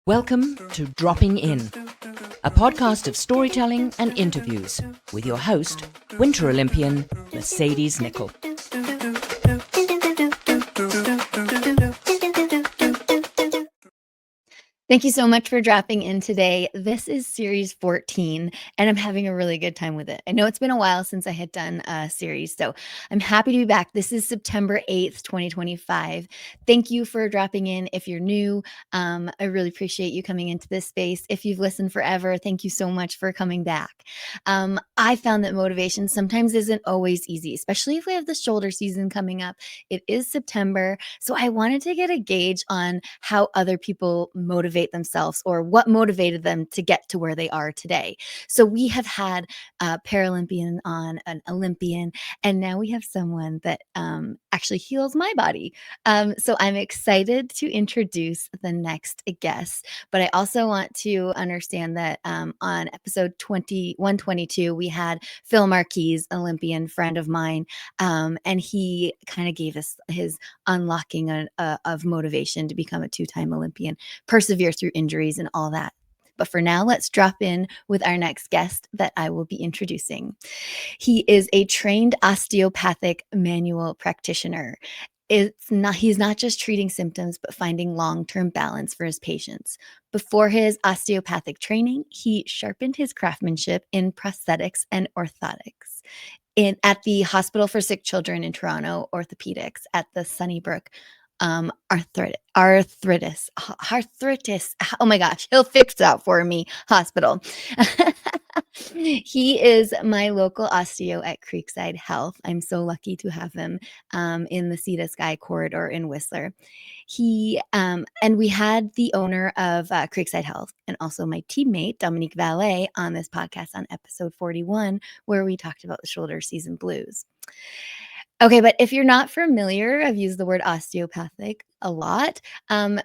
Welcome to Dropping In, a podcast of storytelling and interviews with your host, Winter Olympian Mercedes Nichol. Thank you so much for dropping in today. This is series 14, and I'm having a really good time with it. I know it's been a while since I had done a series, so I'm happy to be back. This is September 8th, 2025. Thank you for dropping in. If you're new, I really appreciate you coming into this space. If you've listened forever, thank you so much for coming back. I found that motivation sometimes isn't always easy, especially if we have the shoulder season coming up. It is September, so I wanted to get a gauge on how other people motivate themselves or what motivated them to get to where they are today. So we have had a Paralympian on, an Olympian, and now we have someone that actually heals my body. So I'm excited to introduce the next guest, but I also want to understand that on episode 122, we had Phil Marquis, Olympian friend of mine, and he kind of gave us his unlocking of motivation to become a two-time Olympian, persevere through injuries and all that. But for now, let's drop in with our next guest that I will be introducing. He is a trained osteopathic manual practitioner. He's not just treating symptoms, but finding long-term balance for his patients. Before his osteopathic training, he sharpened his craftsmanship in prosthetics and orthotics. At the Hospital for Sick Children in Toronto, orthopedics at the Sunnybrook arthritis. Oh my gosh, he'll fix that for me. Hospital. He is my local osteo at Creekside Health. I'm so lucky to have him in the Sea to Sky corridor in Whistler. And we had the owner of Creekside Health and also my teammate Dominique Valet on this podcast on episode 41, where we talked about the shoulder season blues. Okay, but if you're not familiar, I've used the word osteopathic a lot.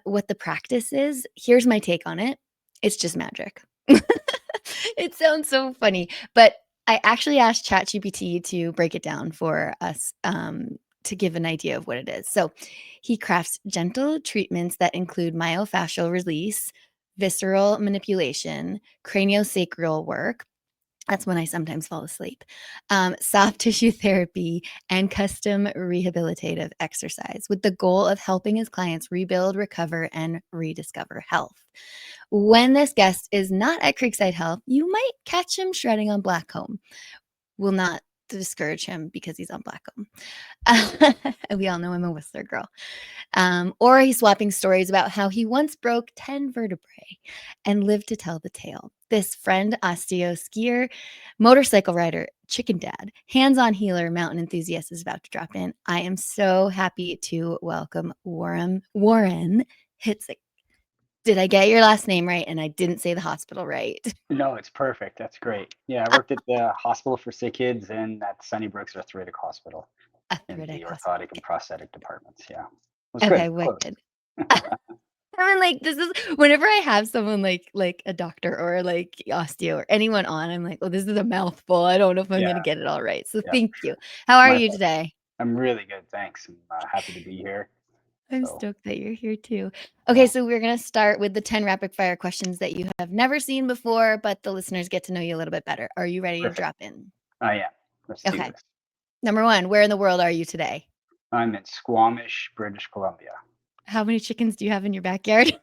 What the practice is, here's my take on it. It's just magic. It sounds so funny, but I actually asked ChatGPT to break it down for us to give an idea of what it is. So he crafts gentle treatments that include myofascial release, visceral manipulation, craniosacral work. That's when I sometimes fall asleep. Soft tissue therapy and custom rehabilitative exercise with the goal of helping his clients rebuild, recover, and rediscover health. When this guest is not at Creekside Health, you might catch him shredding on Blackcomb. Will not discourage him because he's on Blackcomb. We all know I'm a Whistler girl. Or he's swapping stories about how he once broke 10 vertebrae and lived to tell the tale. This friend, osteo, skier, motorcycle rider, chicken dad, hands-on healer, mountain enthusiast is about to drop in. I am so happy to welcome Warren Hitzig. Did I get your last name right? And I didn't say the hospital right. No, it's perfect. That's great. Yeah, I worked at the Hospital for Sick Kids and at Sunnybrook's Arthritic Hospital in the orthotic and prosthetic departments. Yeah, it was Okay, good. wicked. I'm like, this is whenever I have someone like a doctor or like osteo or anyone on, I'm like, oh, this is a mouthful. I don't know if I'm going to get it all right. So thank you. How are you today? I'm really good. Thanks. I'm happy to be here. I'm stoked that you're here too. Okay, so we're going to start with the 10 rapid fire questions that you have never seen before, but the listeners get to know you a little bit better. Are you ready to drop in? I am. Let's do this. Number 1, where in the world are you today? I'm in Squamish, British Columbia. How many chickens do you have in your backyard?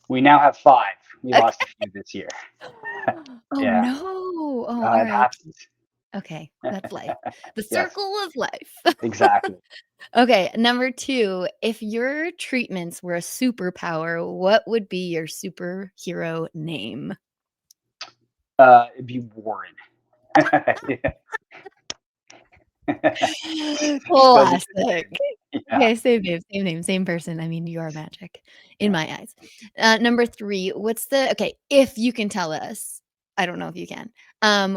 We now have 5. We lost a few this year. No. Oh, all right. Happens. Okay, that's life. The circle of life. Exactly. Okay, number 2, if your treatments were a superpower, what would be your superhero name? It'd be Warren. Classic. Yeah. Okay, same name, same person. I mean, you are magic in my eyes. Number 3, if you can tell us, I don't know if you can,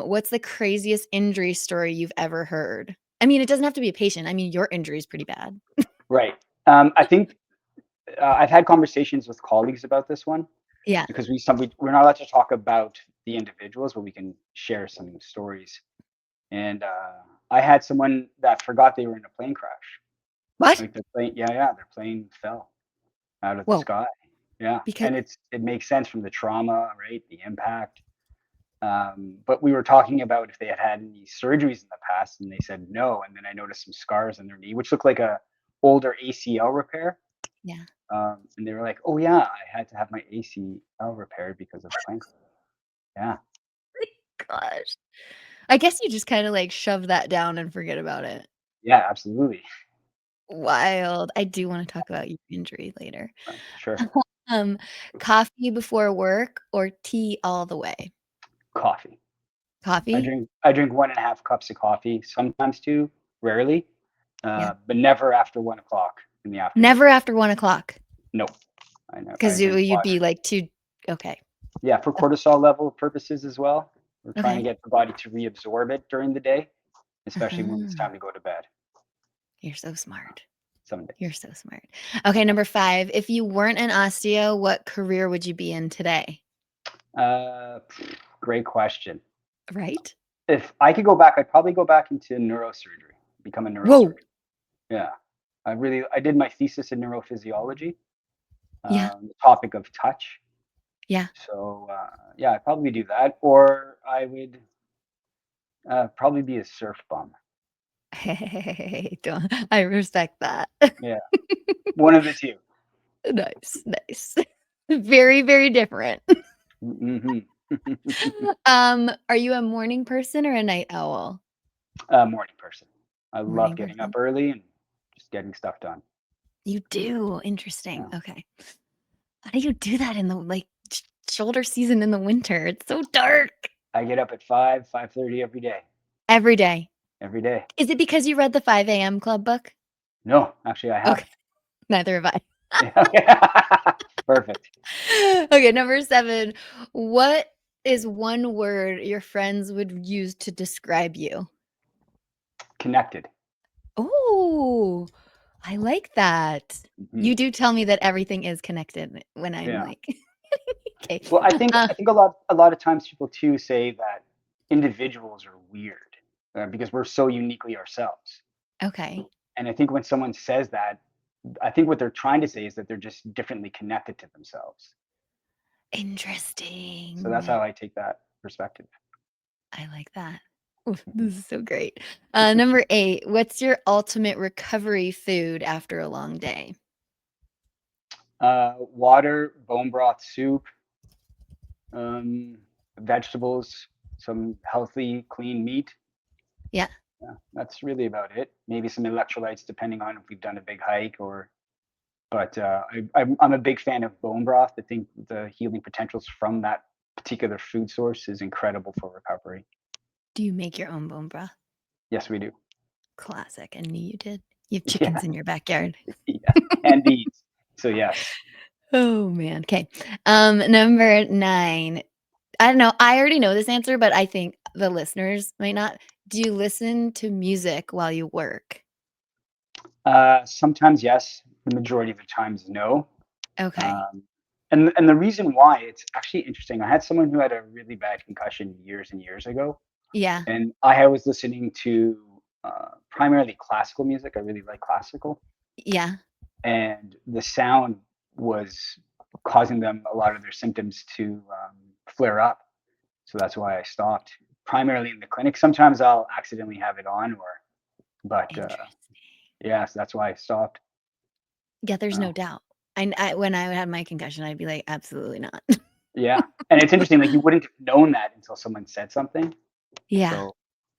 what's the craziest injury story you've ever heard? I mean, it doesn't have to be a patient. I mean, your injury is pretty bad. Right. I think I've had conversations with colleagues about this one. Yeah. Because we're not allowed to talk about the individuals, but we can share some stories. And I had someone that forgot they were in a plane crash. What? Like their plane fell out of the sky. Yeah, Because and it makes sense from the trauma, right? The impact. But we were talking about if they had had any surgeries in the past, and they said no. And then I noticed some scars on their knee, which looked like a older ACL repair. yeah. And they were like, "Oh yeah, I had to have my ACL repaired because of the plane crash." Yeah, Gosh. I guess you just kinda, like, shove that down and forget about it. yeah, absolutely. Wild. I do wanna talk about your injury later. Sure. Um, Coffee before work or tea all the way? Coffee. Coffee? I drink 1.5 cups of coffee, sometimes 2, rarely, Yeah. but never after 1 o'clock in the afternoon. Never after 1 o'clock, Nope. I know. I 'cause drink you'd water. be, like, too okay. Yeah, for cortisol level purposes as well. We're trying to Okay. get the body to reabsorb it during the day, especially when it's Uh-huh. time to go to bed You're so smart. some You're days. so smart. Okay, number 5, if you weren't an osteo, what career would you be in today? Uh, Great question. Right? If I could go back, I'd probably go back into neurosurgery, become a Whoa. neurosurgeon. Yeah. I did my thesis in neurophysiology, Yeah, the topic of touch. yeah. So, yeah, I'd probably do that, or I would probably be a surf bum. Hey, don't I respect that. Yeah, one of the 2. Nice, nice. Very, very different. Mhm. Are you a morning person or a night owl? Morning person. I love Morning getting up person. early and just getting stuff done. You do? Interesting. Yeah. Okay. How do you do that in the, like, shoulder season in the winter? It's so dark. I get up at 5:30 every day. Every day. Every day. Is it because you read the 5 a.m. club book? No, actually, I Okay, haven't. neither have I. Yeah, okay. Perfect. Okay, number 7. What is one word your friends would use to describe you? Connected. Oh, I like that. Mhm. You do tell me that everything is connected when I'm Yeah. like, okay. Well, I think a lot of times people too say that individuals are weird because we're so uniquely ourselves. Okay. And I think when someone says that, I think what they're trying to say is that they're just differently connected to themselves. So that's Interesting. how I take that perspective. I like that. Oof, Mhm. this is so great. Number 8, what's your ultimate recovery food after a long day? Water, bone broth soup, um, vegetables, some healthy, clean meat. Yeah. Yeah, that's really about it. Maybe some electrolytes, depending on if we've done a big hike or. But I'm a big fan of bone broth. I think the healing potentials from that particular food source is incredible for recovery. Do you make your own bone broth? Yes, we do. Classic. I knew you did. You have Yeah, chickens in your backyard. yeah, and bees. So yes. Oh man. Okay. Number 9. I don't know. I already know this answer, but I think the listeners might not. Do you listen to music while you work? Sometimes yes. The majority of the times no. Okay. Um, and the reason why, it's actually interesting. I had someone who had a really bad concussion years and years ago, Yeah. and I was listening to primarily classical music. I really like classical, Yeah. and the sound was causing them a lot of their symptoms to flare up. So that's why I stopped. Primarily in the clinic. Sometimes I'll accidentally have it on, but Interesting. yeah, so that's why I stopped. Yeah, there's no Oh, doubt. I when I had my concussion, I'd be like, absolutely not. yeah, and it's interesting. Like you wouldn't have known that until someone said something. Yeah. So,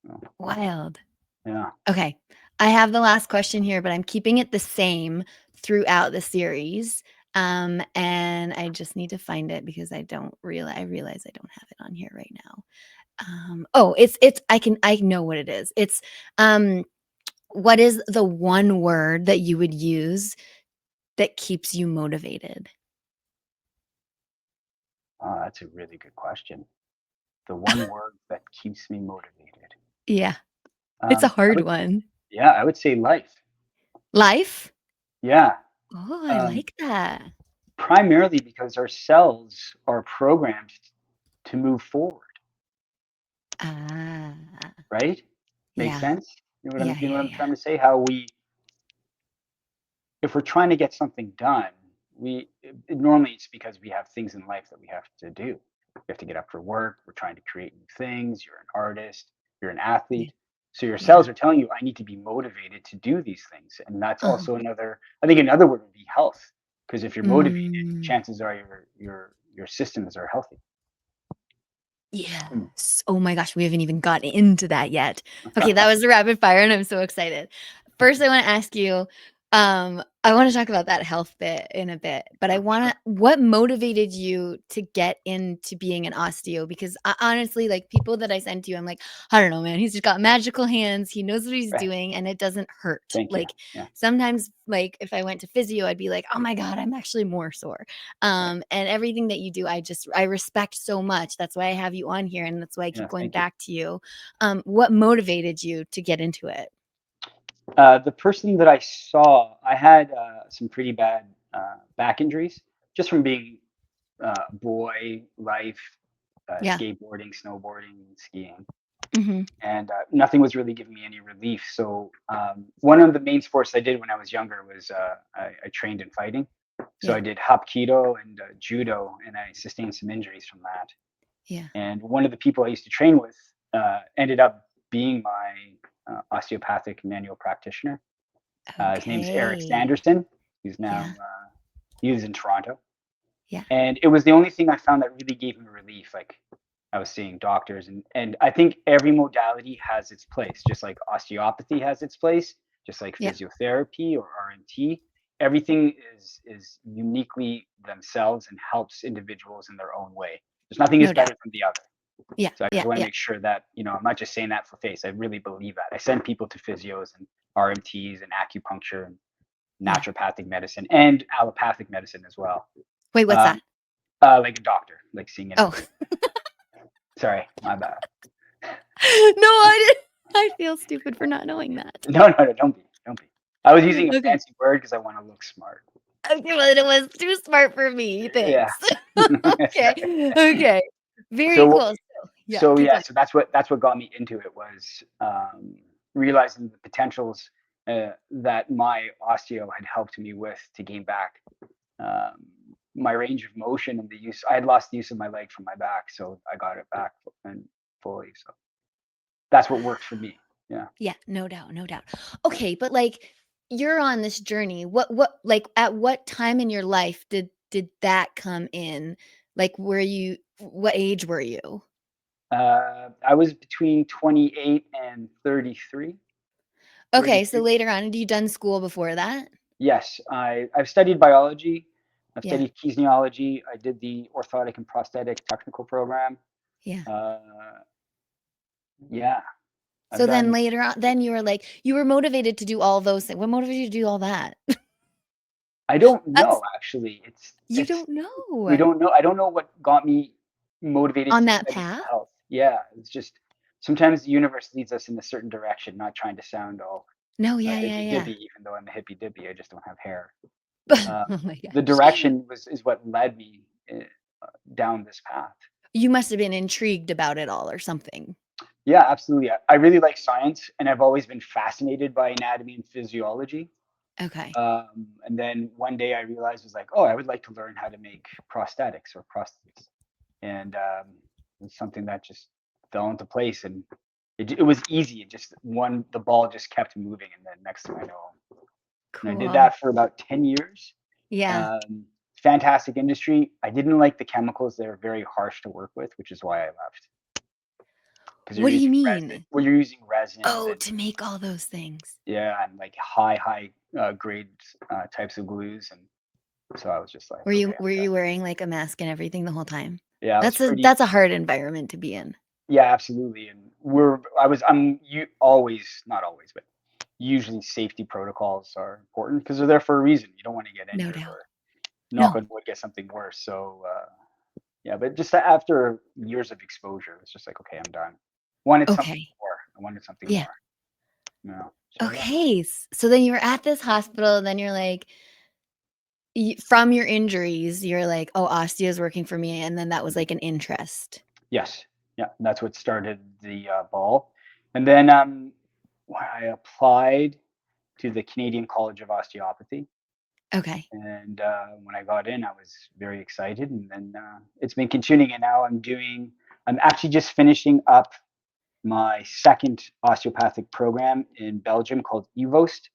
oh, Wild. yeah. Okay. I have the last question here, but I'm keeping it the same throughout the series. And I just need to find it because I realize I don't have it on here right now. Oh, it's I know what it is. It's um what is the one word that you would use that keeps you motivated? Oh, that's a really good question. The one word that keeps me motivated. Yeah, it's a I hard would, one. yeah, I would say life. Life? Yeah. Oh, I Um, like that. Primarily because our cells are programmed to move forward, Ah, right? Makes yeah. sense? Yeah, You know yeah, what I'm yeah. trying to say? How we, if we're trying to get something done, normally it's because we have things in life that we have to do. We have to get up for work. We're trying to create new things. You're an artist. You're an Yeah. athlete. So your Yeah. cells are telling you, I need to be motivated to do these things. And that's Uh-huh. also I think another word would be health. Because if you're motivated, Mm. chances are your systems are healthy. Yes. Oh my gosh, we haven't even gotten into that yet. Okay, that was the rapid fire, and I'm so excited. First, I want to ask you, I want to talk about that health bit in a bit, but what motivated you to get into being an osteo? Because honestly, like people that I send to you, I'm like, I don't know, man, he's just got magical hands. He knows what he's Right. doing, and it doesn't hurt. Thank you. Like Yeah. sometimes, like if I went to physio, I'd be like, oh my God, I'm actually more sore. And everything that you do, I respect so much. That's why I have you on here, and that's why I keep going Thank you. back to you. What motivated you to get into it? The person that I saw, I had some pretty bad back injuries just from being boy life, Yeah. skateboarding, snowboarding, skiing, Mm-hmm. and nothing was really giving me any relief. So one of the main sports I did when I was younger was I trained in fighting. So Yeah. I did hapkido and judo, and I sustained some injuries from that. Yeah. And one of the people I used to train with ended up being my osteopathic manual practitioner. His name's Eric Okay. Sanderson. He's now Yeah. he lives in Toronto. Yeah. And it was the only thing I found that really gave me relief. Like I was seeing doctors, and I think every modality has its place, just like osteopathy has its place, just like Yeah. physiotherapy or RMT. Everything is uniquely themselves and helps individuals in their own way. There's nothing is No doubt. better than the other. Yeah. So I just Yeah. want to Yeah. make sure that, I'm not just saying that for face. I really believe that. I send people to physios and RMTs and acupuncture and Yeah. naturopathic medicine and allopathic medicine as well. Wait, what's that? Like a doctor, like seeing an Oh. Sorry, my bad. No, I didn't. I feel stupid for not knowing that. No, don't be. I was using a Okay. fancy word because I want to look smart. Okay, well, it was too smart for me. Yeah. Thanks. Okay. Okay. Very So cool. So, keep going. so that's what got me into it was realizing the potentials that my osteo had helped me with to gain back um, my range of motion and the use. I had lost the use of my leg from my back, so I got it back and fully. So that's what worked for me. Yeah. Yeah, no doubt, no doubt. Okay, but like you're on this journey. What like at what time in your life did that come in? Like what age were you? I was between 28 and 33. Okay, so 33. later on, had you done school before that? Yes, I've studied biology. I've Yeah. studied kinesiology. I did the orthotic and prosthetic technical program. Yeah. Uh, yeah, I've So then done. later on, then you were like, you were motivated to do all those things. What motivated you to do all that? I don't That's know actually. you It's don't we know don't know. I don't know what got me motivated on to that study path. health. Yeah, it's just sometimes the universe leads us in a certain direction. Not trying to sound all No, yeah, yeah, hippy yeah. dippy, even though I'm a hippy dippy. I just don't have hair. Uh, Oh my the gosh. direction is what led me down this path. You must have been intrigued about it all or something. Yeah, absolutely. I really like science, and I've always been fascinated by anatomy and physiology. Okay. And then one day I realized was like, oh, I would like to learn how to make prosthetics or prosthetics, and it's something that just fell into place, and it was easy. It just the ball just kept moving, and then next thing I know, and I did Cool. that for about 10 years. Yeah. Fantastic industry. I didn't like the chemicals; they were very harsh to work with, which is why I left. Because What do you mean? you're using resins Oh, and to make all those things. yeah, and like high grade types of glues, and so I was just like, Were okay, you I'm were done. you wearing like a mask and everything the whole time? Yeah, I was pretty. That's a hard environment to be in. Yeah, absolutely. And I'm you always not always, but usually safety protocols are important because they're there for a reason. You don't want to get No injured doubt. or knock No. on wood get something worse. So yeah, but just after years of exposure, it's just like okay, I'm done. Wanted something Okay. more. I wanted something Yeah. more. No. So yeah. Okay. So then you were at this hospital, and then you're like, from your injuries, you're like, oh, osteo is working for me. And then that was like an interest. Yes. Yeah, that's what started the ball. And then when I applied to the Canadian College of Osteopathy, Okay. And when I got in, I was very excited, and then it's been continuing. And now I'm actually just finishing up my second osteopathic program in Belgium called EVOST,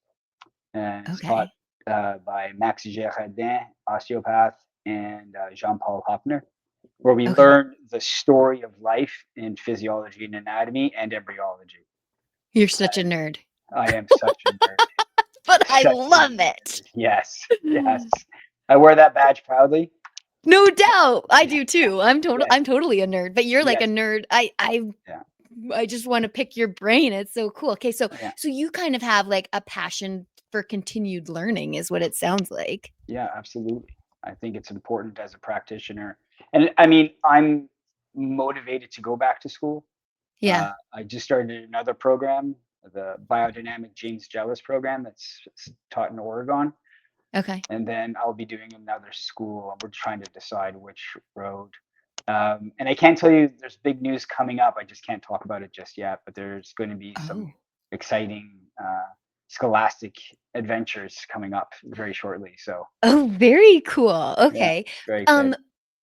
and it's taught Okay. by Max Girardin, osteopath, and Jean-Paul Hoppner, where we Okay. learn the story of life in physiology and anatomy and embryology. You're such a nerd, I am such a nerd. but I Such a love it. nerd. Yes, yes. I wear that badge proudly. No doubt. I do too. Yes, I'm totally a nerd, but you're like a yes, nerd. yeah, I just want to pick your brain. It's so cool. Okay, so yeah, you kind of have like a passion for continued learning is what it sounds like. yeah, absolutely. I think it's important as a practitioner. And I mean, I'm motivated to go back to school. Yeah. I just started another program, the Biodynamic Genes Jealous program that's taught in Oregon. Okay. And then I'll be doing another school. We're trying to decide which road. And I can't tell you there's big news coming up. I just can't talk about it just yet. But there's going to be some Oh. exciting scholastic adventures coming up very shortly. So Oh, very cool. yeah, Okay. very Um,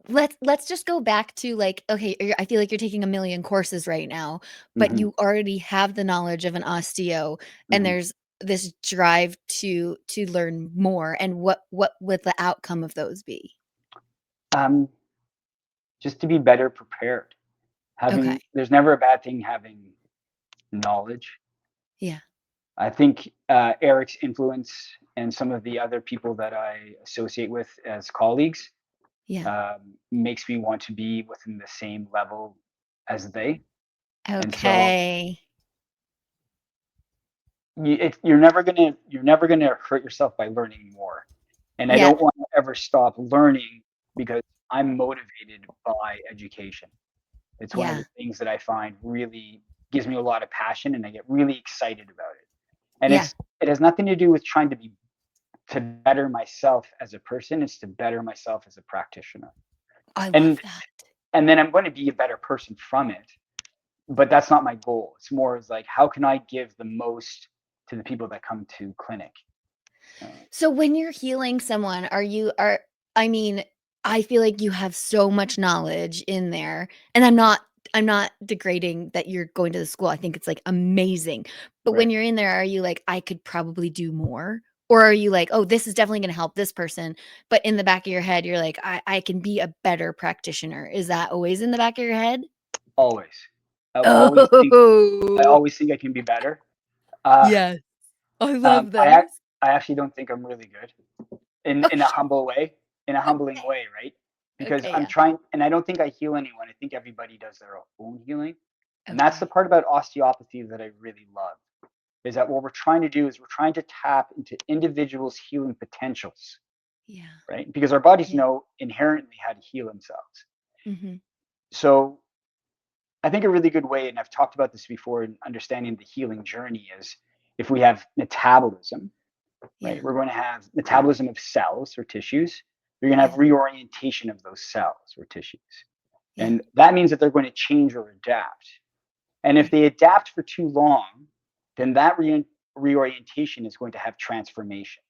excited. let's just go back to like, okay, I feel like you're taking a million courses right now, but Hmm. you already have the knowledge of an osteo, and Hmm. there's this drive to learn more. And what would the outcome of those be? Um, just to be better prepared. Okay. There's never a bad thing having knowledge. Yeah. I think Eric's influence and some of the other people that I associate with as colleagues Yeah. makes me want to be within the same level as they. And so Okay. you're never gonna hurt yourself by learning more. And I Yeah. don't want to ever stop learning because I'm motivated by education. It's one of Yeah. the things that I find really gives me a lot of passion, and I get really excited about it. And Yeah. it has nothing to do with trying to better myself as a person. It's to better myself as a practitioner. I love And that. and then I'm going to be a better person from it. But that's not my goal. It's more as like, how can I give the most to the people that come to clinic? Uh, So when you're healing someone, I mean, I feel like you have so much knowledge in there, and I'm not degrading that you're going to the school. I think it's like amazing. But when right. you're in there, are you like, I could probably do more? Or are you like, oh, this is definitely going to help this person, but in the back of your head, you're like, I can be a better practitioner. Is that always in the back of your head? Always. I always think I Oh, always think I can be better. Uh, yes. I um, love I ac- this. I actually don't think I'm really good in a Okay. humble way, in a humbling Okay. way, right? Because Okay. I'm Yeah. trying, and I don't think I heal anyone. I think everybody does their own healing, and that's the Okay. part about osteopathy that I really love. Is that what we're trying to do? Is we're trying to tap into individuals' healing potentials, Yeah. right? Because our bodies Yeah. know inherently how to heal themselves. Mhm. So I think a really good way, and I've talked about this before in understanding the healing journey, is if we have metabolism, Yeah. right? We're going to have metabolism of cells or tissues. You're going to have Yeah. reorientation of those cells or tissues. Yeah. And that means that they're going to change or adapt. And if Yeah. they adapt for too long, then that reorientation is going to have transformation.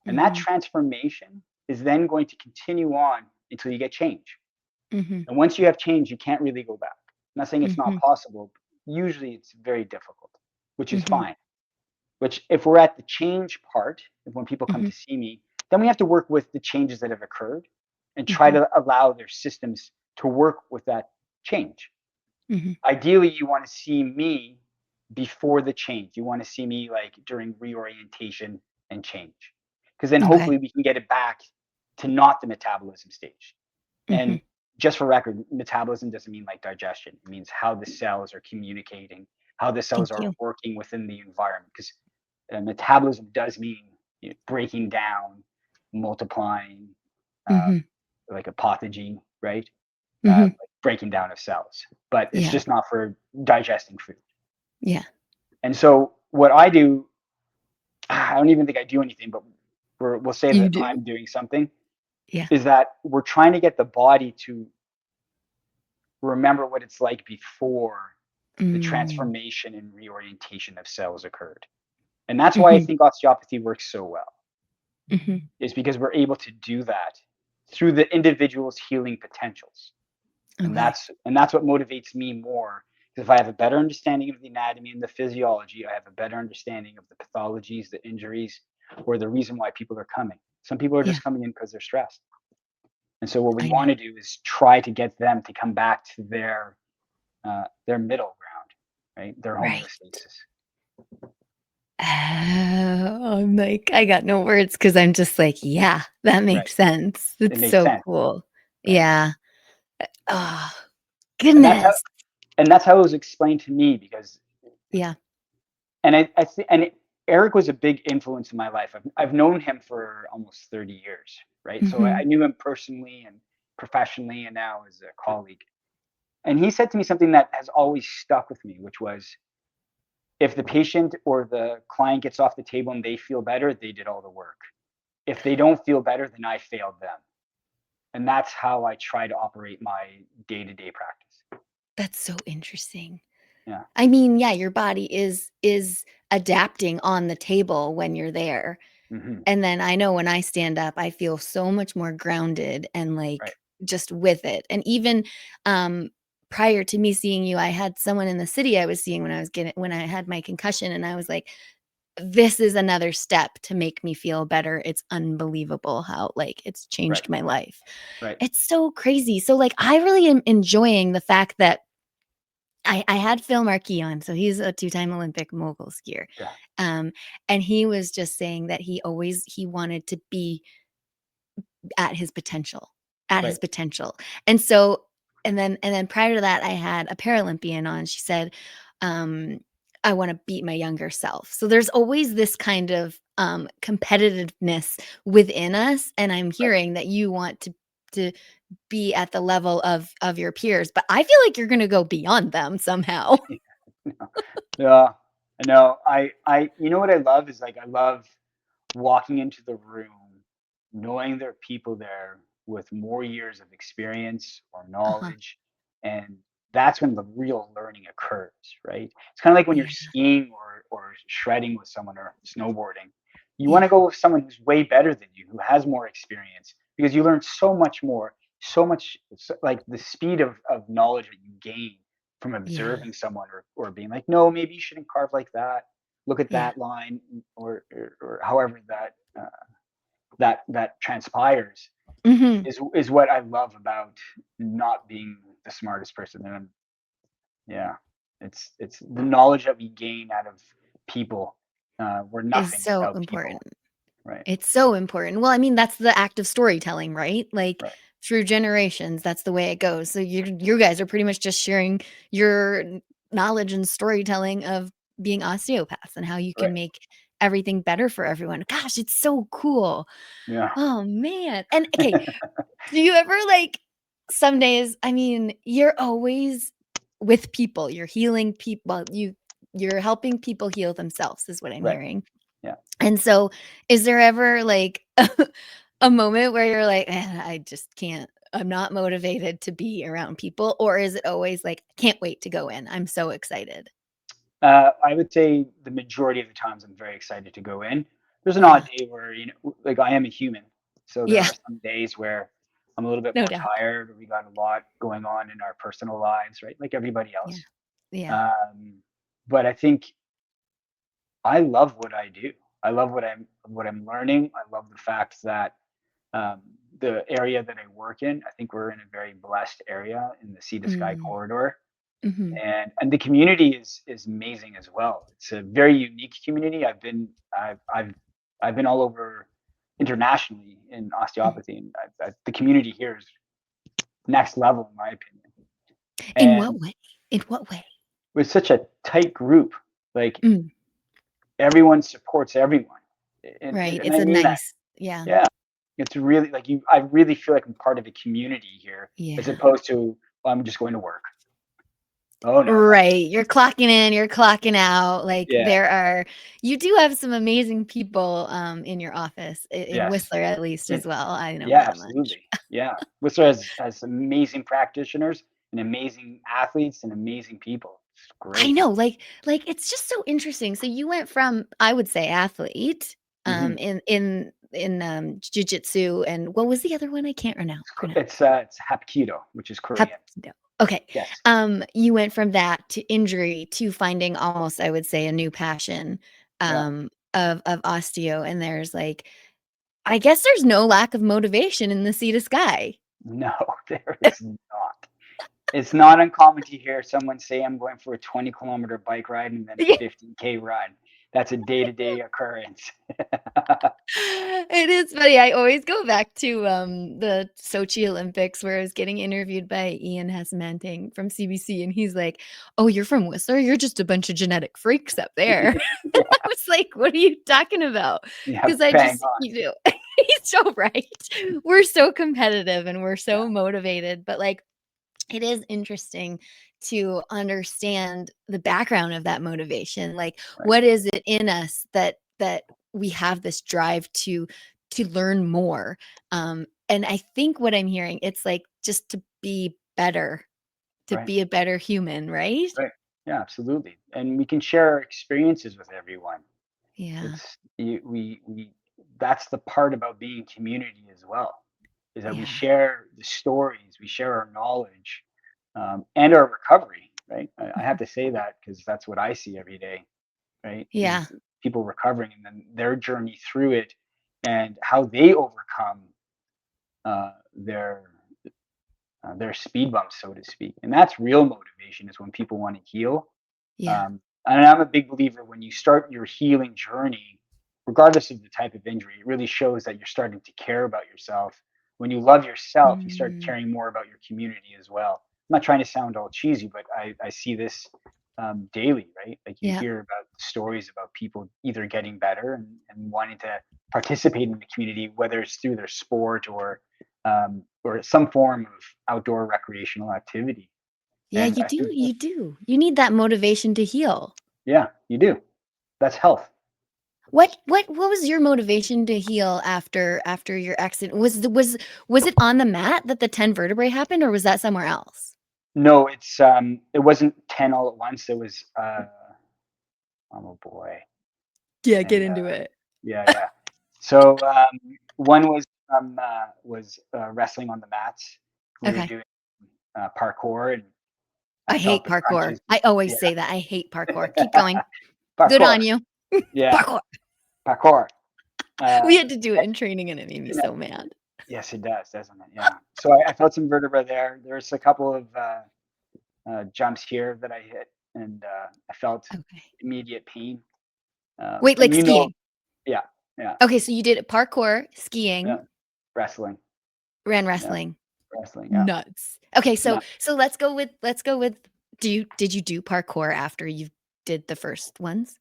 And that Mhm. transformation is then going to continue on until you get change. Mhm. And once you have change, you can't really go back. I'm not saying it's not Mhm. possible, but usually it's very difficult, which is Mhm. fine. Which, if we're at the change part, when people come Mhm. to see me, then we have to work with the changes that have occurred and try Mhm. to allow their systems to work with that change. Mhm. Ideally, you want to see me before the change. You want to see me like during reorientation and change, because then Okay. hopefully we can get it back to not the metabolism stage. Mhm. And just for record, metabolism doesn't mean like digestion. It means how the cells are communicating, how the cells Thank are you. working within the environment. Because metabolism does mean, breaking down, multiplying, uh, Mhm. like autophagy, right? Mhm. Like breaking down of cells, but it's Yeah. just not for digesting food. Yeah. And so what I do, I don't even think I do anything, but we'll say You that do. I'm doing something, Yeah. is that we're trying to get the body to remember what it's like before the Mm. transformation and reorientation of cells occurred. And that's why I Mhm. think osteopathy works so well. Mhm. is because we're able to do that through the individual's healing potentials. And Okay. that's what motivates me more. Because if I have a better understanding of the anatomy and the physiology, I have a better understanding of the pathologies, the injuries, or the reason why people are coming. Some people are Yeah, just coming in because they're stressed. And so what we I know. want to do is try to get them to come back to their middle ground, right? Their Right. homeostasis. Oh, I'm like, I got no words because I'm just like, yeah, that Right. makes sense. It It's makes so sense, cool. right? Yeah. Oh, And that's how goodness. and that's how it was explained to me because Yeah. and Eric was a big influence in my life. I've known him for almost 30 years, right? So I Mhm. knew him personally and professionally, and now as a colleague. And he said to me something that has always stuck with me, which was, if the patient or the client gets off the table and they feel better, they did all the work. If they don't feel better, then I failed them. And that's how I try to operate my day-to-day practice. That's so interesting. Yeah. I mean, yeah, your body is adapting on the table when you're there. Hmm. And then I know when I stand up, I feel so much more grounded and Right. like just with it. And even um prior to me seeing you, I had someone in the city I was seeing when I had my concussion, and I was like, this is another step to make me feel better. It's unbelievable how like it's Right. changed my life. Right. It's so crazy. So like I really am enjoying the fact that I had Phil Marquis on, so he's a two-time Olympic mogul skier. Yeah. Um, and he was just saying that he wanted to be at his potential, at Right. his potential. And so and then prior to that, I had a Paralympian on. She said, I want to beat my younger self. So there's always this kind of competitiveness within us. And I'm Right. hearing that you want to be at the level of your peers, but I feel like you're gonna go beyond them somehow. Yeah. I know. You know what I love is, like, I love walking into the room, knowing there are people there with more years of experience or Uh-huh. knowledge, and that's when the real learning occurs, right? It's kind of like when you're Yeah, skiing or shredding with someone or snowboarding. You want yeah, to go with someone who's way better than you, who has more experience, because you learn so much more, so much, like the speed of knowledge that you gain from yeah, observing someone or being like, no, maybe you shouldn't carve like that. Look at yeah. that line, or however that transpires Mhm. is what I love about not being the smartest person. And yeah, it's the knowledge that we gain out of people. We're Is nothing so without important. people. Right. It's so important. Well, I mean, that's the act of storytelling, right? Like, Right. through generations, that's the way it goes. So you guys are pretty much just sharing your knowledge and storytelling of being osteopaths and how you can Right. make everything better for everyone. Gosh, it's so cool. Yeah. Oh, man. And, okay, do you ever, like, some days I mean, you're always with people, you're healing people. Well, you're helping people heal themselves is what I'm Right. hearing. Yeah. And so, is there ever, like, a moment where you're like, "Man, I just can't I'm not motivated to be around people," or is it always like, "Can't wait to go in. I'm so excited." I would say the majority of the times I'm very excited to go in. There's an odd Yeah. day where, like, I am a human. So there Yeah, are some days where I'm a little bit no more doubt. tired, or we got a lot going on in our personal lives, right? Like everybody Yeah. else. Yeah. Um, but I think I love what I do. I love what I'm learning. I love the fact that um, the area that I work in, I think we're in a very blessed area in the Sea to Sky Mm. corridor, Mhm. and the community is amazing as well. It's a very unique community. I've been all over internationally in Mhm. osteopathy, and the community here is next level in my opinion. In what And way? In what way? we're such a tight group. Like, Mm, everyone supports everyone, right. and It's I a mean that. nice yeah. Yeah, it's really like you. I really feel like I'm part of a community here, as Yeah. opposed to, well, I'm just going to work. Oh no, no. Right, you're clocking in, you're clocking out, like, Yeah. you do have some amazing people, in your office, in Yes. Whistler at least Yeah. as well, I know Yeah, that much. absolutely. Yeah. Worcester has amazing practitioners and amazing athletes and amazing people. It's I great. know, it's just so interesting, so you went from, I would say, athlete, Hmm. in jiu-jitsu, and what was the other one? I can't pronounce. It's Hapkido, which is Korean. Hapkido. Okay. Yes. You went from that to injury to finding almost, I would say, a new passion of osteo, and there's like, I guess there's no lack of motivation in the sea to sky. No, there is not. It's not uncommon to hear someone say, I'm going for a 20-kilometer bike ride and then a Yeah. 15K run. That's a day-to-day occurrence. It is funny. I always go back to the Sochi Olympics where I was getting interviewed by Ian Hessemanting from CBC, and he's like, "Oh, you're from Whistler? You're just a bunch of genetic freaks up there." Yeah. I was like, "What are you talking about?" Yeah, Because I bang just, on. you know, he's so right. We're so competitive and we're so Yeah. motivated, but like, it is interesting to understand the background of that motivation. Like, Right. what is it in us that we have this drive to learn more? And I think what I'm hearing, it's like just to be better, to Right. be a better human, right? Right. Yeah, absolutely. And we can share our experiences with everyone. Yeah. We that's the part about being community as well, is that we Yeah. share the stories, we share our knowledge, and our recovery, right? I have to say that because that's what I see every day, right? Yeah. Is people recovering and then their journey through it and how they overcome uh, their their speed bumps, so to speak. And that's real motivation, is when people want to heal. Yeah. And I'm a big believer, when you start your healing journey, regardless of the type of injury, it really shows that you're starting to care about yourself. When you love yourself, you start Mm. caring more about your community as well. I'm not trying to sound all cheesy, but I see this daily, right? Like, you Yeah. hear about stories about people either getting better and wanting to participate in the community, whether it's through their sport or some form of outdoor recreational activity. Yeah, And you I do. think, You do. You need that motivation to heal. yeah, you do. That's health. What was your motivation to heal after your accident? Was it on the mat that the 10 vertebrae happened, or was that somewhere else? No, it wasn't 10 all at once. It was oh boy. Yeah, get And into it. yeah. So one was wrestling on the mats. We were Okay. doing parkour, and I I hate felt the parkour. crunches. I always Yeah. say that. I hate parkour. Keep going. Good Parkour. on you. Yeah, Parkour. parkour. We Um, had to do it in training and it made me so mad. yes, it does, doesn't it? Yeah. So I felt some vertebra there. There's a couple of jumps here that I hit, and I felt Okay. immediate pain. Wait, like And skiing. yeah, yeah, Okay, so you did parkour, skiing, yeah, wrestling, ran yeah, wrestling. wrestling, yeah. Nuts. Okay, No, so let's go with did you do parkour after you did the first ones?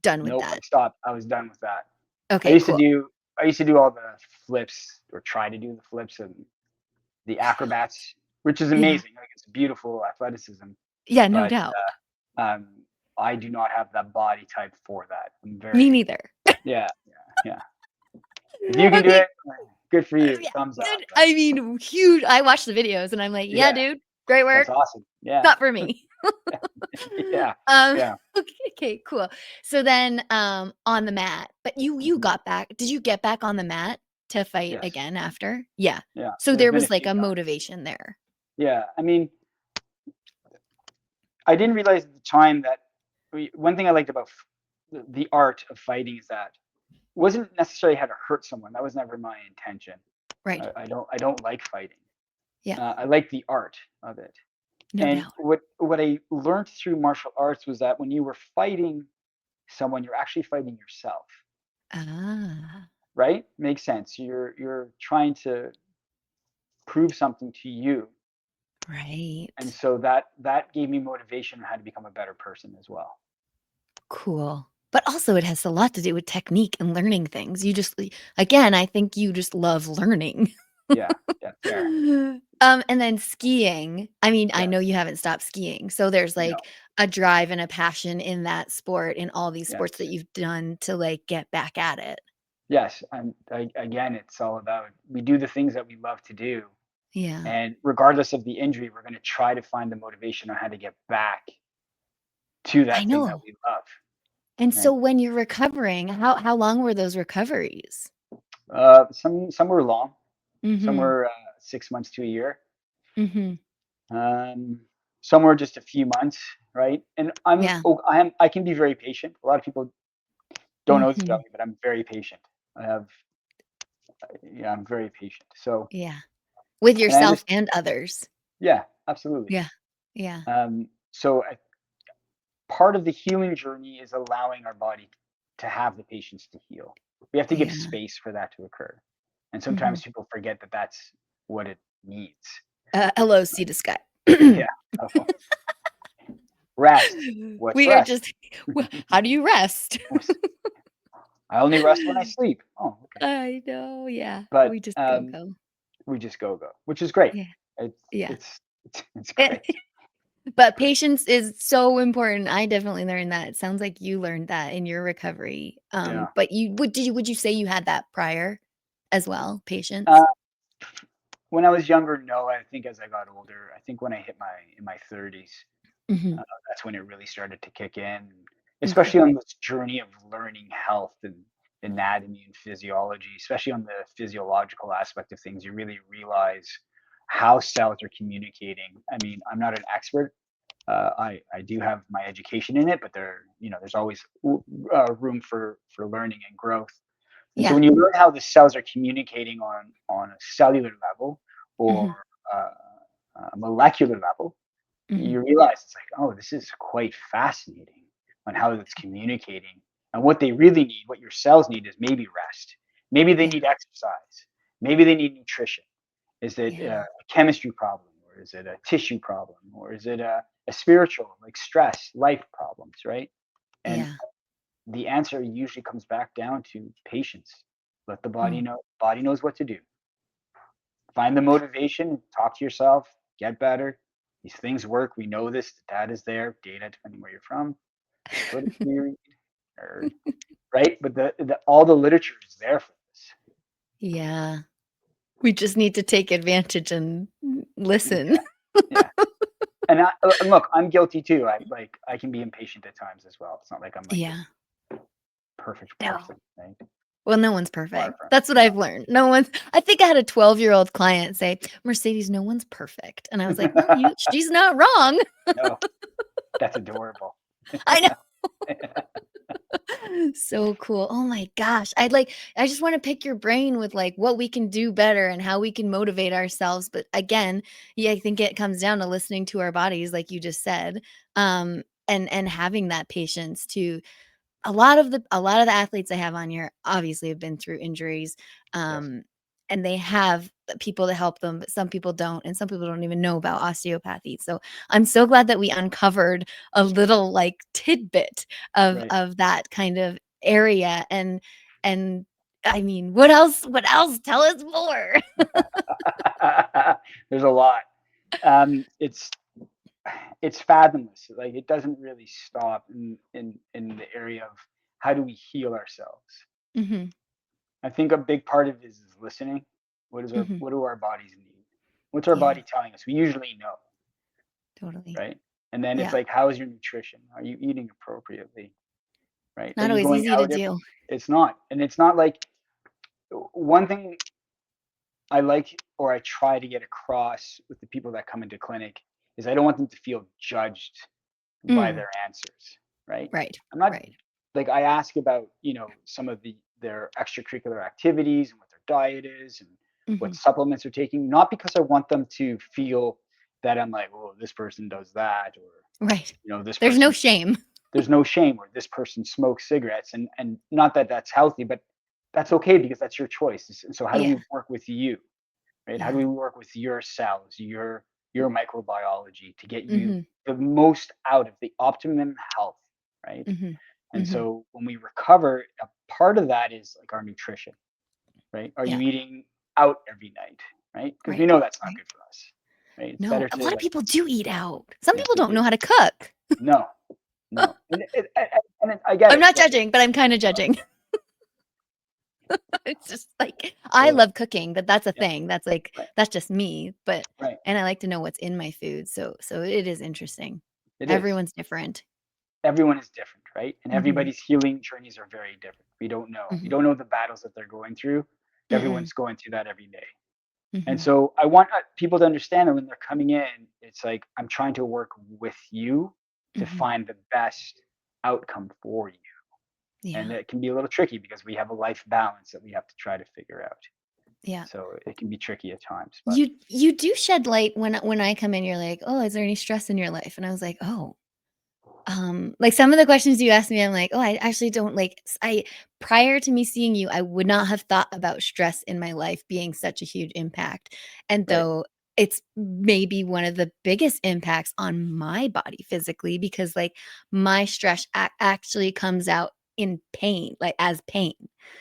Done with nope, I that. stopped. I was done with that. I Okay, used to cool. do I used to do all the flips, or try to do the flips and the acrobats, which is Yeah. amazing. Like, it's beautiful athleticism, Yeah, no but doubt. um, I do not have that body type for that. I'm Me very, neither. yeah, yeah. If you can do Okay. it, good for you. Yeah, Thumbs up. good. I mean, huge. I watch the videos and I'm like, yeah, Yeah, dude, great that's work. awesome. Yeah, Not for me. yeah, Um, yeah. okay, cool. So then on the mat, but you Mhm. got back. Did you get back on the mat to fight Yes, again after? Yeah. yeah. So There's there been a was like few a times. motivation there. Yeah, I mean, I didn't realize at the time that one thing I liked about the art of fighting is that it wasn't necessarily how to hurt someone. That was never my intention. Right. I don't like fighting. Yeah, I like the art of it. no And doubt. what I learned through martial arts was that when you were fighting someone, you're actually fighting yourself. Ah, Right? Makes sense. You're trying to prove something to you, and right. so that gave me motivation on how to become a better person as well. Cool. But also it has a lot to do with technique and learning things. You just again, I think you just love learning. Yeah, yeah, fair. And then skiing. I mean, I know Yes, you haven't stopped skiing. So there's no, like a drive and a passion in that sport, in all these sports that yes, you've done to like get back at it. yes. And again, it's all about, we do the things that we love to do, Yeah. and regardless of the injury, we're going to try to find the motivation on how to get back to I that thing that know. we love. And so Right? when you're recovering, how long were those recoveries? Some were long, some Mm-hmm. were 6 months to a year. Mm-hmm. Um, some were just a few months, right? And Yeah. I can be very patient. A lot of people don't know this Mm-hmm. about me, but I'm very patient. I have yeah, I'm very patient. So, Yeah. With and I yourself understand. and others. Yeah, absolutely. Yeah. Yeah. So part of the healing journey is allowing our body to have the patience to heal. We have to give Yeah. space for that to occur, and Mm-hmm. sometimes people forget that that's what it needs. Hello, sea to sky. Yeah. Oh, rest. What's We are rest? just, how do you rest? I only rest when I sleep. Oh, okay. I know. Yeah. But We just go. we just go, which is great. Yeah. It's Yeah. it's it's And- great. but patience is so important. I definitely learned that. It sounds like you learned that in your recovery. Yeah. But would you say you had that prior as well? Uh, Patience? when I was younger, no. I think as I got older, I think when I hit my 30s, Hmm. that's when it really started to kick in, Okay. especially on this journey of learning health and anatomy and physiology, especially on the physiological aspect of things. You really realize how cells are communicating. I mean, I'm not an expert. I do have my education in it, but there's always room for learning and growth. And so Yeah. when you learn how the cells are communicating on a cellular level Hmm. or a molecular level, Hmm. you realize it's like, oh, this is quite fascinating on how it's communicating. And what they really need, what your cells need, is maybe rest. Maybe they Yeah. need exercise. Maybe they need nutrition. Is it Yeah. a chemistry problem, or is it a tissue problem, or is it a spiritual, like stress, life problems, right? And Yeah. the answer usually comes back down to patience. Let the body Mm. know. Body knows what to do. Find the motivation. Talk to yourself. Get better. These things work. We know this. The data is there. Data, depending where you're from. What do you read? Or, right? But all the literature is there for this. Yeah. We just need to take advantage and Yeah, listen. yeah. And look, I'm guilty too. I can be impatient at times as well. It's not like I'm like this Yeah. perfect No. person, right? Well, no one's Far perfect. from That's what no, I've learned. No one's I think I had a 12-year-old client say, "Mercedes, no one's perfect." And I was like, "Well, she's not wrong." no. That's adorable. I know. So cool. Oh my gosh. I just want to pick your brain with like what we can do better and how we can motivate ourselves. But again, yeah, I think it comes down to listening to our bodies, like you just said. And having that patience to a lot of the athletes I have on here obviously have been through injuries, Yes, um, and they have people to help them, but some people don't, and some people don't even know about osteopathy. So I'm so glad that we uncovered a little like tidbit of right. of that kind of area. And I mean, what else? What else? Tell us more. There's a lot. Um, it's it's fathomless. Like it doesn't really stop in the area of how do we heal ourselves. Hmm. I think a big part of it is listening. Hmm. What do our bodies need? What's our Yeah, body telling us? We usually know, totally. right? And then it's Yeah, like, how is your nutrition? Are you eating appropriately? Right? Are not you always going easy to out do. it's not. And it's not like one thing I like or I try to get across with the people that come into clinic is I don't want them to feel judged by Mm, their answers, right? right, I'm not right. like I ask about, some of their extracurricular activities and what their diet is and Hmm. what supplements they're taking, not because I want them to feel that I'm like, oh, this person does that, or Right. this There's no person shame. there's no shame, or this person smokes cigarettes, and not that that's healthy, but that's okay because that's your choice. And so how do we Yeah, work with you, right? How do yeah. we work with your cells, your microbiology to get you Mhm, the most out of the optimum health, right? mhm, And mhm. so when we recover, a part of that is like our nutrition, right? Are you Yeah, eating out every night, right? Because we right, know that's not right. good for us, right? It's No, better a to lot of like, people do eat out. Some yes, people they don't do. know how to cook. No, no, I get I'm it. not Like, judging, but I'm kinda judging. It's just like I well, love cooking, that's a yeah, thing. That's like right, that's just me, but right. and I like to know what's in my food, so it is interesting. It is. Everyone's different. Everyone is different, right? And Mhm, everybody's healing journeys are very different. We don't know. We mhm. don't know the battles that they're going through. Everyone's going through that every day. And Mm-hmm. so I want people to understand that when they're coming in, it's like, I'm trying to work with you to Mm-hmm. find the best outcome for you. And Yeah. it can be a little tricky because we have a life balance that we have to try to figure out. Yeah. So it can be tricky at times, but You do shed light when I come in, you're like, "Oh, is there any stress in your life?" And I was like, "Oh." Like some of the questions you asked me, I'm like, "Oh, I actually don't like I prior to me seeing you, I would not have thought about stress in my life being such a huge impact." And right, though it's maybe one of the biggest impacts on my body physically because like my stress actually comes out in pain, like as pain.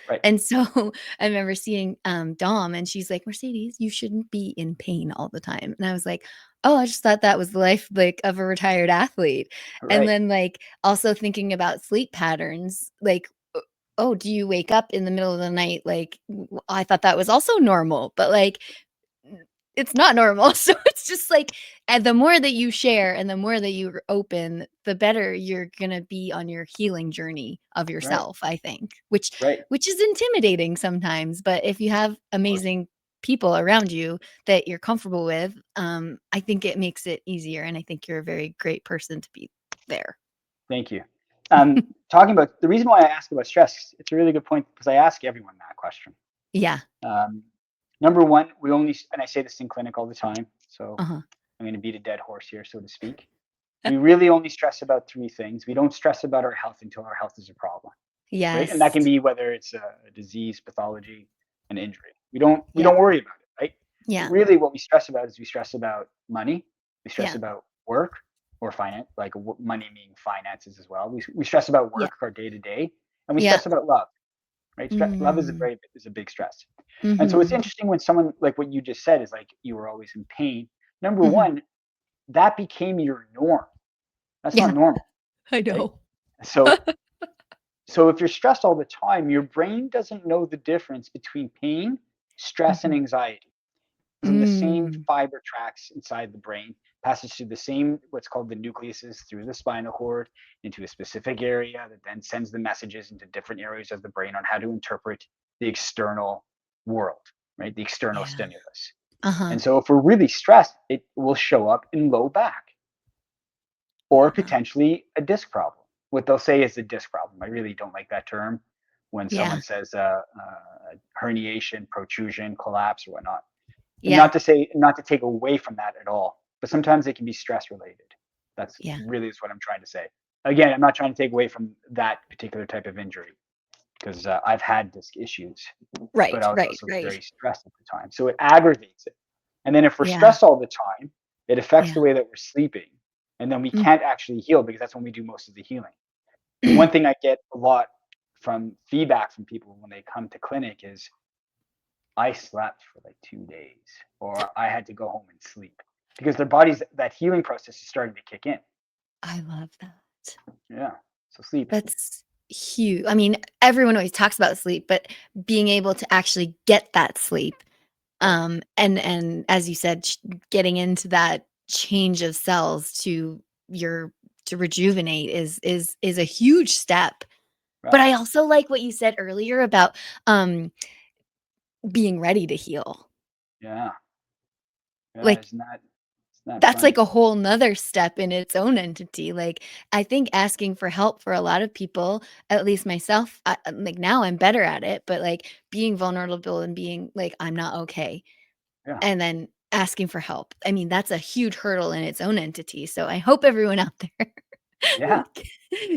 right, And so I remember seeing Dom and she's like, "Mercedes, you shouldn't be in pain all the time." And I was like, "Oh, I just thought that was the life like of a retired athlete." And right, then like also thinking about sleep patterns, like oh, do you wake up in the middle of the night? Like I thought that was also normal, but like it's not normal. So it's just like, and the more that you share and the more that you're open, the better you're gonna be on your healing journey of right, yourself, I think, which right. which is intimidating sometimes. But if you have Of course. amazing people around you that you're comfortable with, I think it makes it easier. And I think you're a very great person to be there. Thank you. Talking about the reason why I ask about stress, it's a really good point because I ask everyone that question. Yeah. Um, Number one, we only, and I say this in clinic all the time, so Uh-huh. I'm going to beat a dead horse here, so to speak. We really only stress about three things. We don't stress about our health until our health is a problem, right? And that Yes. can be whether it's a disease, pathology, an injury. We don't Yeah. worry about it, right? But Yeah. really, what we stress about is we stress about money, we stress Yeah. about work or finance, like money meaning finances as well. We stress about Yeah. work, our day to day, and we Yeah. stress about love, right? Love is Mm. a big stress. And so it's Mm-hmm. interesting when someone like what you just said is like you were always in pain. Number Mm-hmm. one, that became your norm. That's not Yeah. normal, I right? know. So if you're stressed all the time, your brain doesn't know the difference between pain, stress, and Mhm. anxiety. Because in the same Mm. fiber tracks inside the brain, passes through the same what's called the nucleuses through the spinal cord into a specific area that then sends the messages into different areas of the brain on how to interpret the external world, right? The external Yeah. stimulus. Uh-huh. And so if we're really stressed, it will show up in low back or Yeah. potentially a disc problem. What they'll say is a disc problem. I really don't like that term when someone Yeah. says herniation, protrusion, collapse, or whatnot. And Yeah. not to take away from that at all, but sometimes it can be stress related. That's Yeah. really is what I'm trying to say. Again, I'm not trying to take away from that particular type of injury because I've had disc issues, but Right, I was right, also right. very stressed at the time. So it aggravates it. And then if we're Yeah. stressed all the time, it affects Yeah. the way that we're sleeping. And then we Mm. can't actually heal because that's when we do most of the healing. And one thing I get a lot from feedback from people when they come to clinic is I slept for like 2 days or I had to go home and sleep because their body's that healing process is starting to kick in. I love that. Yeah. So sleep. That's huge. I mean, everyone always talks about sleep, but being able to actually get that sleep, Right. and as you said, getting into that change of cells your to rejuvenate is a huge step. But Right. I also like what you said earlier about being ready to heal. Yeah. Yeah. Like Isn't that that's like funny? a whole nother step in its own entity. Like, I think asking for help for a lot of people, at least myself, like now I'm better at it, but like being vulnerable and being like, I'm not okay. Yeah. And then asking for help. I mean, that's a huge hurdle in its own entity. So I hope everyone out there Yeah.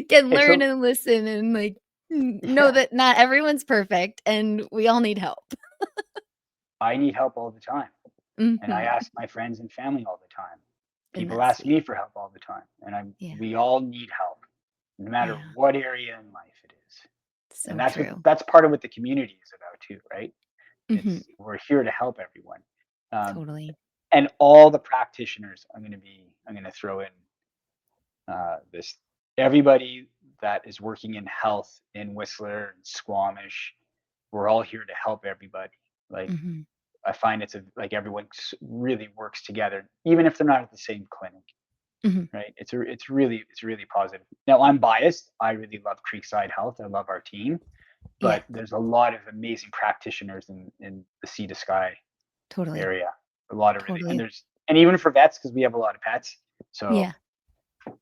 can Hey, learn so and listen and like know yeah, that not everyone's perfect and we all need help. I need help all the time. And I Hmm. ask my friends and family all the time. And People that's ask sweet. me for help all the time. And Yeah. we all need help, no matter Yeah. what area in life it is. And So true. that's part of what the community is about too, right? Hmm. It's we're here to help everyone. Um, Totally. and all the practitioners I'm going to throw in this everybody that is working in health in Whistler and Squamish, we're all here to help everybody. Like Hmm. I find like everyone really works together, even if they're not at the same clinic, Hmm. right? It's really positive. Now I'm biased. I really love Creekside Health. I love our team, Yeah, but there's a lot of amazing practitioners in the Sea to Sky totally. area. A lot of really, and Totally. even for vets, because we have a lot of pets, so Yeah. it's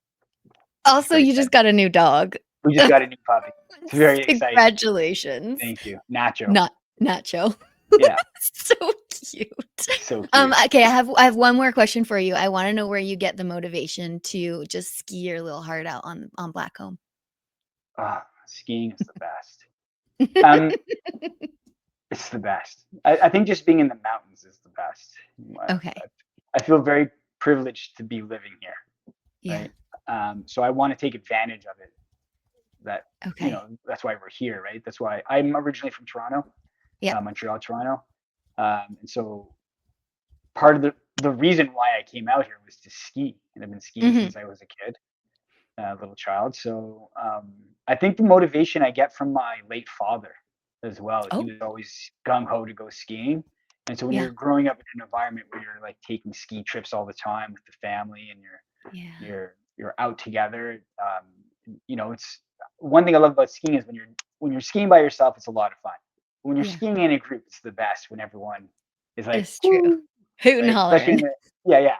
Also, great you that just got a new dog. we just got a new puppy. It's very exciting. Congratulations. Thank you, Nacho. Not Nacho. Yeah, So cute. so cute. Okay, I have one more question for you. I want to know where you get the motivation to just ski your little heart out on Blackcomb. Skiing is the best. Um, it's the best. I think just being in the mountains is the best. Okay. I feel very privileged to be living here, Yeah. right? So I want to take advantage of it. That Okay. that's why we're here, right? That's why I'm originally from Toronto, Yeah. Montreal, Toronto, and so part of the reason why I came out here was to ski, and I've been skiing Hmm. since I was a kid, little child. So I think the motivation I get from my late father as well. He Oh, was always gung ho to go skiing, and so when yeah. you're growing up in an environment where you're like taking ski trips all the time with the family, and Yeah. you're out together, it's one thing I love about skiing is when you're skiing by yourself, it's a lot of fun. When you're Yeah. skiing in a group, it's the best when everyone is like, It's true. woo, Hoot and right? Especially hollering. yeah.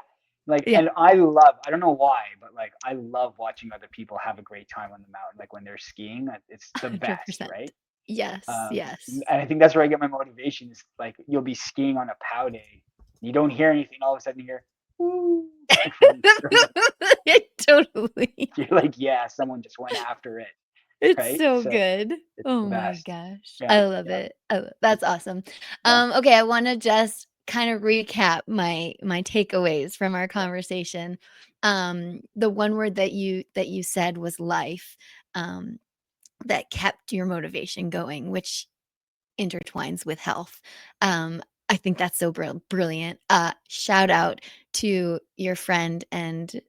Like, Yeah. and I don't know why, but like, I love watching other people have a great time on the mountain. Like when they're skiing, it's the best, 100%. right? Yes. And Yes. I think that's where I get my motivation is like, you'll be skiing on a pow day. You don't hear anything. All of a sudden you hear, woo. Totally. You're like, yeah, someone just went after it. It's Right. so So good. it's Oh the my best. gosh. Yeah. I love Yeah. it. That's awesome. Yeah. Okay, I want to just kind of recap my takeaways from our Yeah. conversation. The one word that you said was life. That kept your motivation going, which intertwines with health. I think that's so brilliant. Shout out to your friend and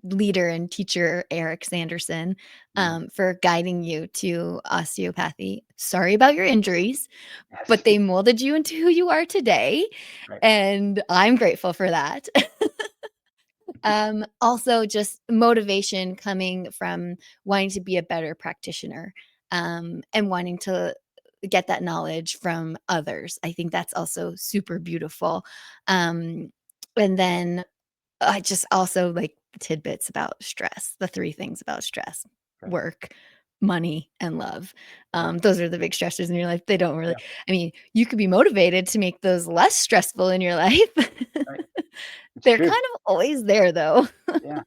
leader and teacher Eric Sanderson Mm. for guiding you to osteopathy. Sorry about your injuries, but Yes. they molded you into who you are today, Right. and I'm grateful for that. Also, just motivation coming from wanting to be a better practitioner, and wanting to get that knowledge from others. I think that's also super beautiful. And then I just also like tidbits about stress, the three things about stress: Right. work, money, and love. Right. Those are the big stressors in your life. They don't really, Yeah. I mean, you could be motivated to make those less stressful in your life. Right. It's They're true. kind of always there though. Yeah.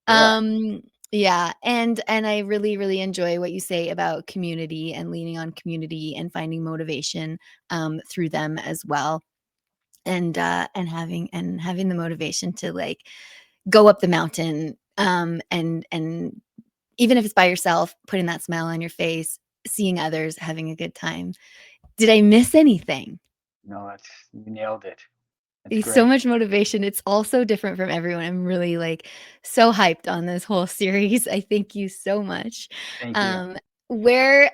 They are. Um, yeah, and I really, really enjoy what you say about community and leaning on community and finding motivation through them as well. And having the motivation to like go up the mountain, and even if it's by yourself, putting that smile on your face, seeing others having a good time. Did I miss anything? No, you nailed it. That's It's so great. much motivation. It's all so different from everyone. I'm really like so hyped on this whole series. I thank you so much. Thank you. Um,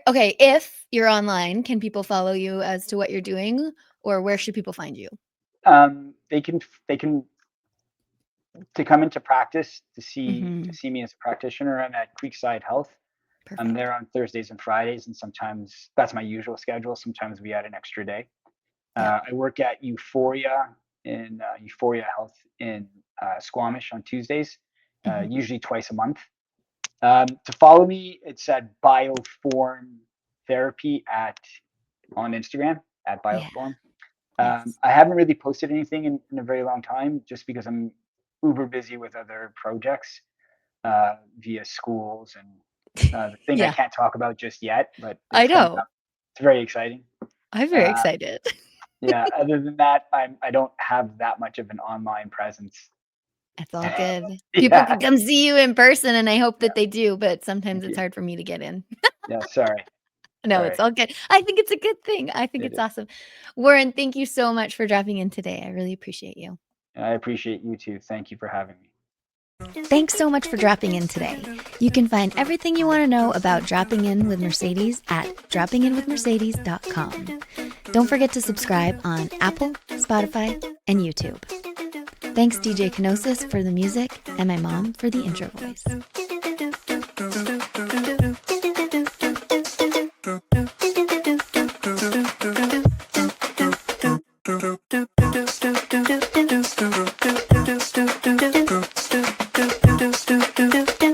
okay, if you're online, can people follow you as to what you're doing, or where should people find you? They can to come into practice to Hmm. see me as a practitioner. I'm at Creekside Health. I'm Perfect. there on Thursdays and Fridays, and sometimes that's my usual schedule. Sometimes we add an extra day. Yeah. I work at Euphoria Health in Squamish on Tuesdays, Hmm. usually twice a month. To follow me, it's at Bioform Therapy on Instagram at Yeah. Bioform. Yes. I haven't really posted anything in a very long time, just because I'm uber busy with other projects via schools and the thing I Yeah. can't talk about just yet, but I it's coming know. up. It's very exciting. I'm very Uh, excited. yeah. Other than that, I don't have that much of an online presence. It's all good. People Yeah. can come see you in person, and I hope Yeah. that they do, but sometimes Thank it's you. hard for me to get in. Yeah. Sorry. No, it's Sorry. all good. I think it's a good thing. I think It it's is. awesome. Warren, thank you so much for dropping in today. I really appreciate you. I appreciate you too. Thank you for having me. Thanks so much for dropping in today. You can find everything you want to know about dropping in with Mercedes at droppinginwithmercedes.com. Don't forget to subscribe on Apple, Spotify, and YouTube. Thanks, DJ Kenosis, for the music, and my mom for the intro voice. do do do do do do do do do do do do do do do do